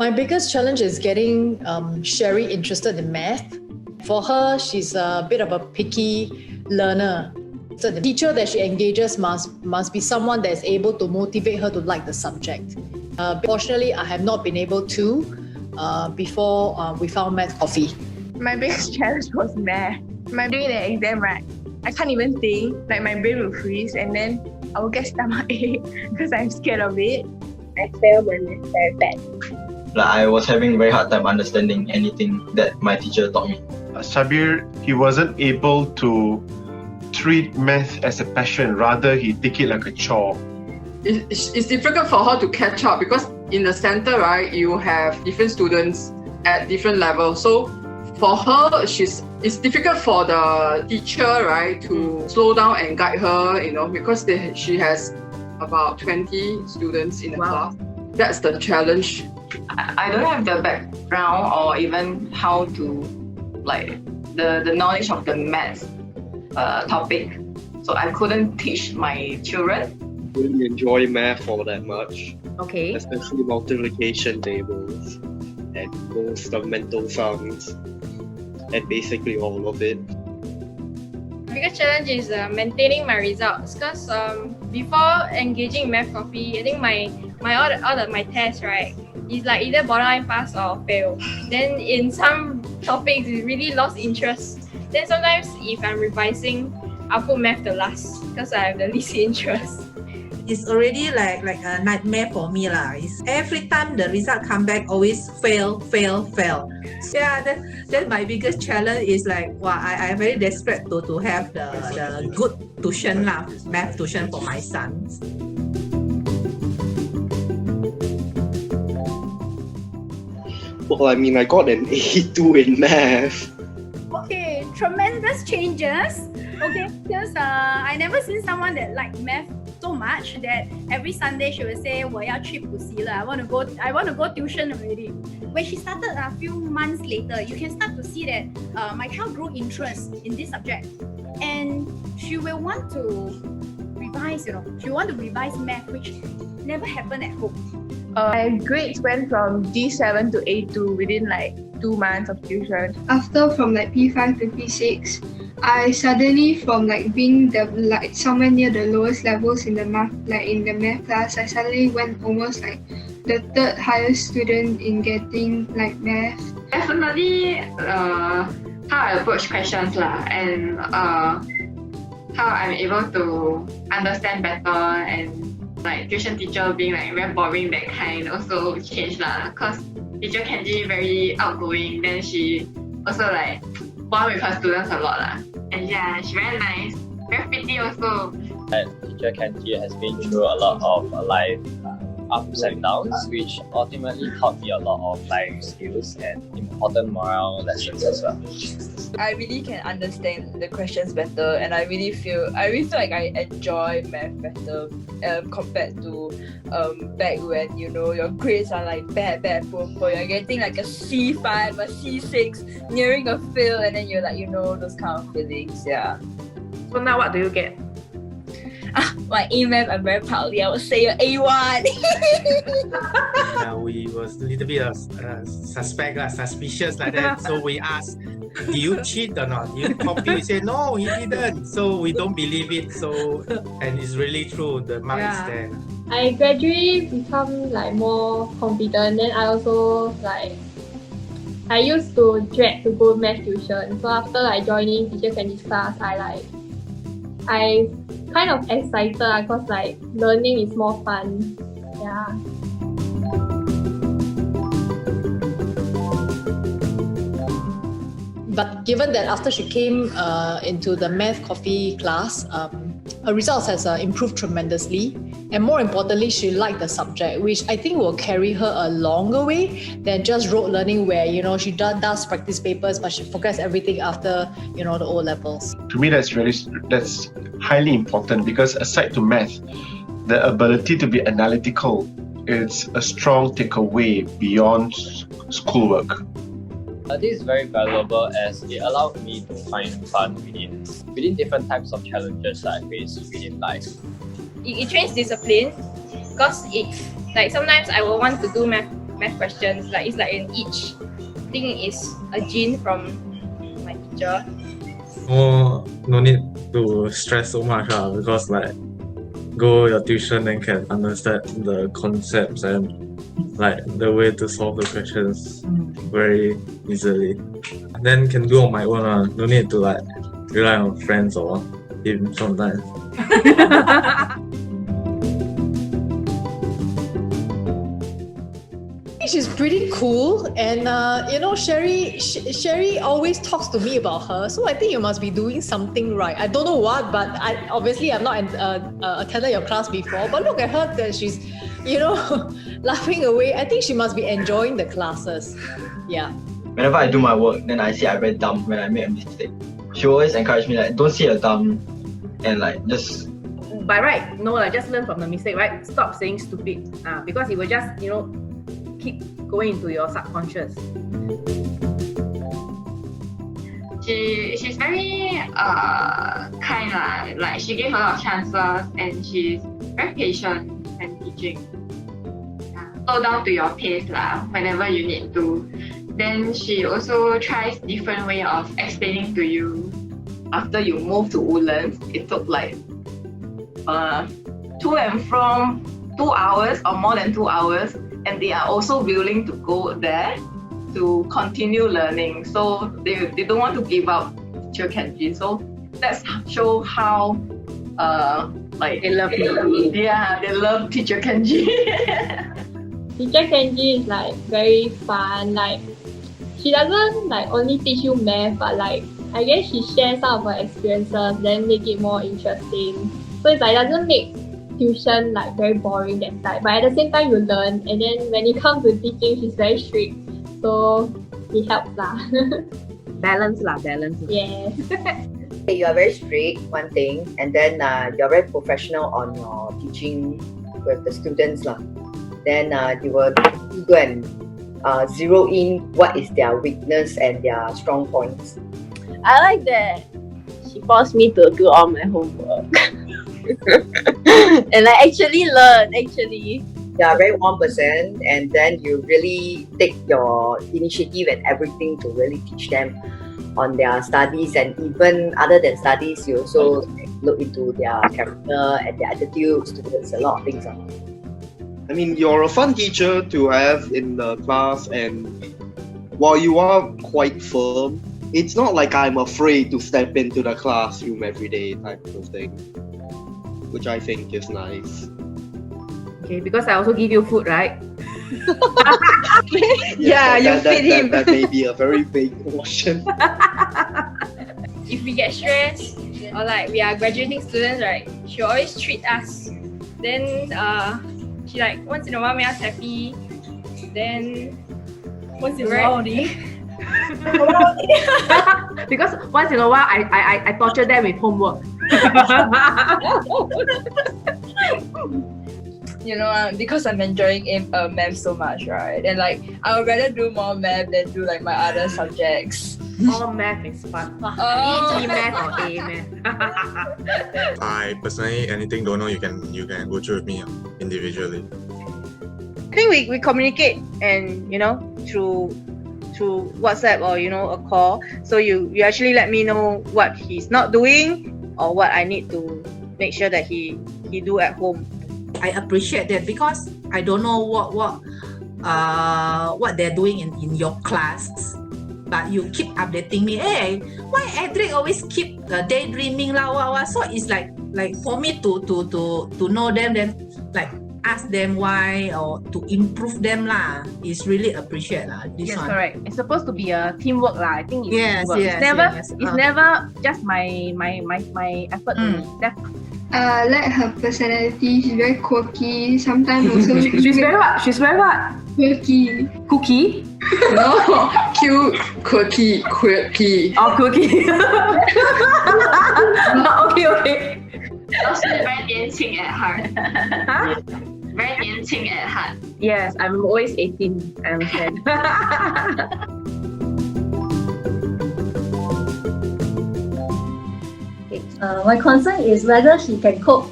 My biggest challenge is getting Sherry interested in math. For her, she's a bit of a picky learner. So the teacher that she engages must be someone that is able to motivate her to like the subject. Fortunately, I have not been able to before we found Math Coffee. My biggest challenge was math. During the exam, right, I can't even think. Like my brain will freeze and then I will get stomachache because I'm scared of it. I failed my math very bad. I was having a very hard time understanding anything that my teacher taught me. Sabir, he wasn't able to treat math as a passion, rather he take it like a chore. It's difficult for her to catch up because in the center, right, you have different students at different levels. So for her, it's difficult for the teacher, right, to slow down and guide her, because she has about 20 students in the class. That's the challenge. I don't have the background or even how to, the knowledge of the maths topic. So I couldn't teach my children. I didn't enjoy math all that much. Okay. Especially multiplication tables and most of mental sums and basically all of it. Biggest challenge is maintaining my results because before engaging Math Coffee, I think all of my tests, right, is like either borderline pass or fail. Then in some topics, it really lost interest. Then sometimes if I'm revising, I'll put math to last because I have the least interest. It's already like a nightmare for me lah. It's every time the result come back, always fail. Yeah, then my biggest challenge is I'm very desperate to have the good tuition lah, math tuition for my sons. Well, I got an A2 in math. Okay, tremendous changes. Okay, because I never seen someone that liked math so much that every Sunday she would say, 我要去补习了, I want to go tuition already. When she started a few months later, you can start to see that my child grew interest in this subject. And she will want to revise, she will want to revise math, which never happened at home. My grades went from D7 to A2 within 2 months of tuition. After from P5 to P6, I suddenly from being somewhere near the lowest levels in the math class, I suddenly went almost the third highest student in getting math. Definitely how I approach questions and how I'm able to understand better, and tuition teacher being very boring, that kind also changed cause Teacher Kangie very outgoing, then she also bond with her students a lot and yeah, she's very nice, very pretty also. Teacher Kangie has been through a lot of life ups and downs, which ultimately taught me a lot of life skills and important moral lessons as well. I really can understand the questions better, and I really feel like I enjoy math better compared to back when your grades are bad, poor. You're getting a C5, a C6, nearing a fail, and then you're those kind of feelings. Yeah. So now what do you get? My A-math, I'm very proudly, I would say A1. We was a little bit suspicious like that. So we asked, do you cheat or not? You copy? We say, no, he didn't. So we don't believe it. And it's really true, the mark is there. I gradually become more confident. Then I also I used to dread to go math tuition. So after joining Teacher Kangie's class, I kind of excited because learning is more fun. Yeah. But given that after she came into the Math Coffee class, her results has improved tremendously. And more importantly, she liked the subject, which I think will carry her a longer way than just rote learning where, she does practice papers, but she forgets everything after, the O levels. To me, that's highly important because aside to math, the ability to be analytical, it's a strong takeaway beyond schoolwork. This is very valuable as it allowed me to find fun within different types of challenges that I face within life. It trains discipline because sometimes I will want to do math math questions. Like it's like in each thing is a gene from my teacher. Oh, no need to stress so much because like go your tuition and can understand the concepts and like the way to solve the questions very easily. Then can do on my own. No need to like rely on friends or him sometimes. She's pretty cool, and Sherry always talks to me about her. So I think you must be doing something right. I don't know what, but I'm not attended your class before. But look at her, that she's, laughing away. I think she must be enjoying the classes. Yeah. Whenever I do my work, then I say I'm very dumb when I make a mistake. She always encourage me like, don't say you're dumb, and like just. By right, no, just learn from the mistake, right? Stop saying stupid, because it will just keep going into your subconscious. She's very kind, like she gave a lot of chances and she's very patient when teaching. Slow down to your pace whenever you need to. Then she also tries different way of explaining to you. After you moved to Woodlands, it took like to and from 2 hours or more than 2 hours, and they are also willing to go there to continue learning. So they don't want to give up Teacher Kangie. So that's show how they love me. Yeah, they love Teacher Kangie. Teacher Kangie is like very fun. Like she doesn't like only teach you math, but like I guess she shares some of her experiences, then make it more interesting. So it's like doesn't make tuition like very boring that type, but at the same time you learn, and then when it comes to teaching, she's very strict, so it helps balance. Yes. You are very strict, one thing, and then you're very professional on your teaching with the students then you will go and zero in what is their weakness and their strong points. I like that she forced me to do all my homework. And I actually learn. You are very warm person, and then you really take your initiative and everything to really teach them on their studies, and even other than studies, you also look into their character and their attitudes towards a lot of things. I mean, you're a fun teacher to have in the class, and while you are quite firm, it's not like I'm afraid to step into the classroom every day type of thing, which I think is nice. Okay, because I also give you food, right? You feed him. That may be a very big portion. If we get stressed or like we are graduating students, right, she always treat us. Then she like once in a while make us happy. Then once in a while only. Because once in a while I torture them with homework. Because I'm enjoying math so much, right? And like I would rather do more math than do like my other subjects. All math is fun. E math or A math. I personally anything don't know, you can go through with me individually. I think we communicate and through WhatsApp or a call. So you actually let me know what he's not doing or what I need to make sure that he do at home. I appreciate that because I don't know what they're doing in your class, but you keep updating me. Hey, why Edric always keep daydreaming So it's like for me to know them, then like ask them why or to improve them is really appreciate this yes, one. Correct. It's supposed to be a teamwork I think it's teamwork. Yes, it's never just my effort. Like her personality, she's very quirky. Sometimes also she's very what? She's very what? Quirky. Cookie? No, cute, quirky. Oh, cookie. Okay. Also very 年轻 at heart. Huh? Very 年轻 at heart. Yes, I'm always 18. I understand. My concern is whether she can cope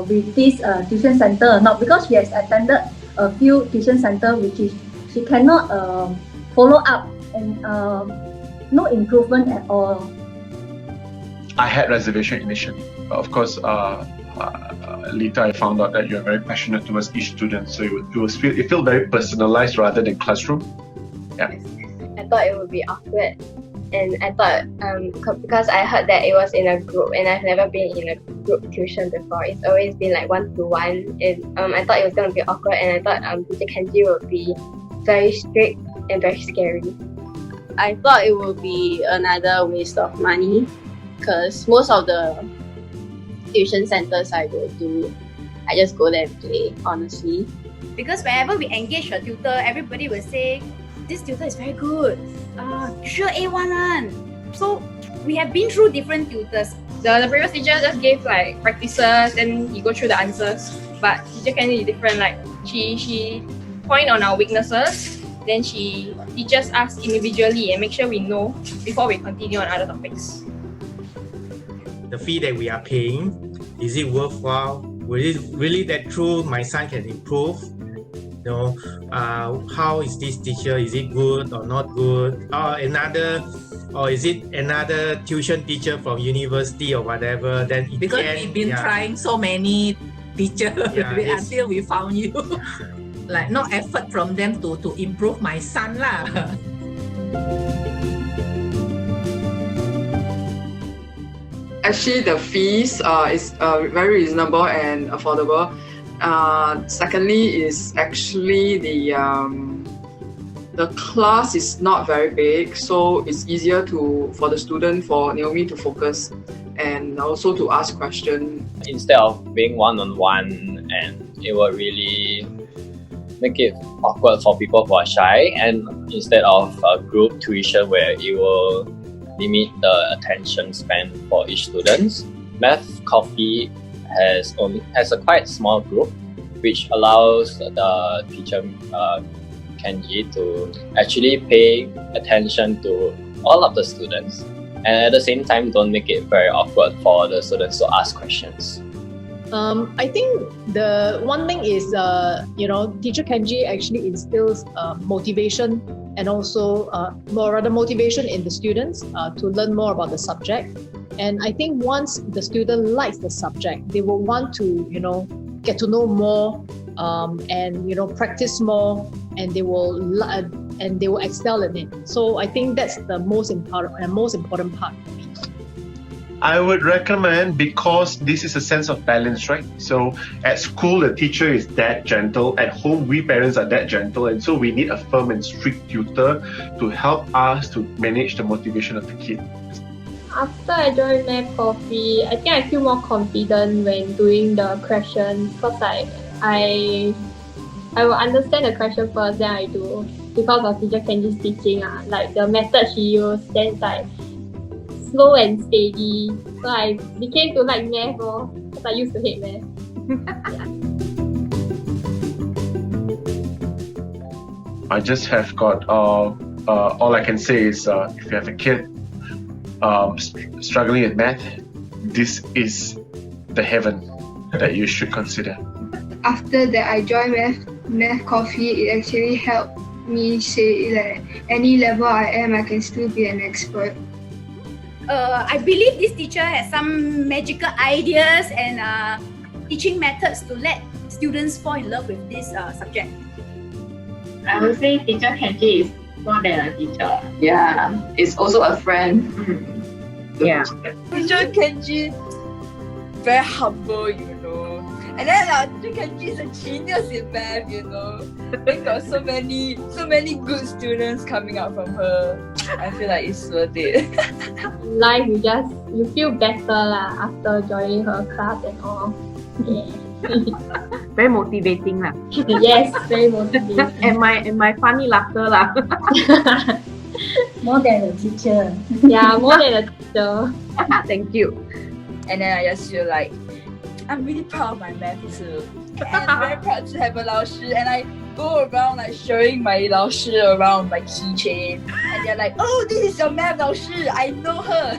with this tuition center or not, because she has attended a few tuition center which is she cannot follow up and no improvement at all. I had reservation initially, but of course, later I found out that you're very passionate towards each student, so it felt very personalized rather than classroom. Yeah. I thought it would be awkward, and I thought because I heard that it was in a group, and I've never been in a group tuition before. It's always been like 1-to-1, and I thought it was going to be awkward, and I thought Teacher Kangie would be very strict and very scary. I thought it would be another waste of money because most of the tuition centers I go to, I just go there and play, honestly. Because whenever we engage a tutor, everybody will say, this tutor is very good, sure A1 one. So we have been through different tutors. The previous teacher just gave like practices, then you go through the answers. But Teacher Kangie is different. Like she point on our weaknesses, then she teaches us individually and make sure we know before we continue on other topics. The fee that we are paying, is it worthwhile? Will it really that true? My son can improve. You know, how is this teacher? Is it good or not good? Or is it another tuition teacher from university or whatever? Then because we've been trying so many teachers until we found you. Like no effort from them to improve my son lah. Actually, the fees is very reasonable and affordable. Secondly, is actually the class is not very big, so it's easier for the student, for Naomi to focus and also to ask questions. Instead of being one-on-one, and it will really make it awkward for people who are shy, and instead of a group tuition where it will limit the attention span for each student, Math Coffee has a quite small group, which allows the Teacher Kangie to actually pay attention to all of the students, and at the same time don't make it very awkward for the students to ask questions. I think the one thing is, Teacher Kangie actually instills motivation and also motivation in the students to learn more about the subject. And I think once the student likes the subject, they will want to, get to know more and practice more, and they will excel in it. So I think that's the most important part. I would recommend, because this is a sense of balance, right? So at school, the teacher is that gentle. At home, we parents are that gentle. And so we need a firm and strict tutor to help us to manage the motivation of the kid. After I joined Math Coffee, I think I feel more confident when doing the questions, because I will understand the question first, then I do. Because of Teacher Kangie's teaching, like the method she used, then it's like slow and steady. So I became to like math because I used to hate math. I just have got all I can say is if you have a kid struggling with math, this is the heaven that you should consider. After that, I joined Math Coffee. It actually helped me say that any level I am, I can still be an expert. I believe this teacher has some magical ideas and teaching methods to let students fall in love with this subject. I would say Teacher Kangie is more than a teacher. Yeah, it's also a friend. Yeah. Teacher Kangie, very humble, And then Teacher Kangie is a genius in math, We got so many good students coming out from her. I feel like it's worth it. Life, you feel better after joining her class and all. Yeah. Very motivating lah. Yes, very motivating. and my funny laughter lah. More than a teacher. Yeah, more than a teacher. Thank you. And then I just feel like I'm really proud of my math too. And I'm very proud to have a 老师, and I go around like showing my 老师 around my keychain, and they're like, oh, this is your math 老师, I know her.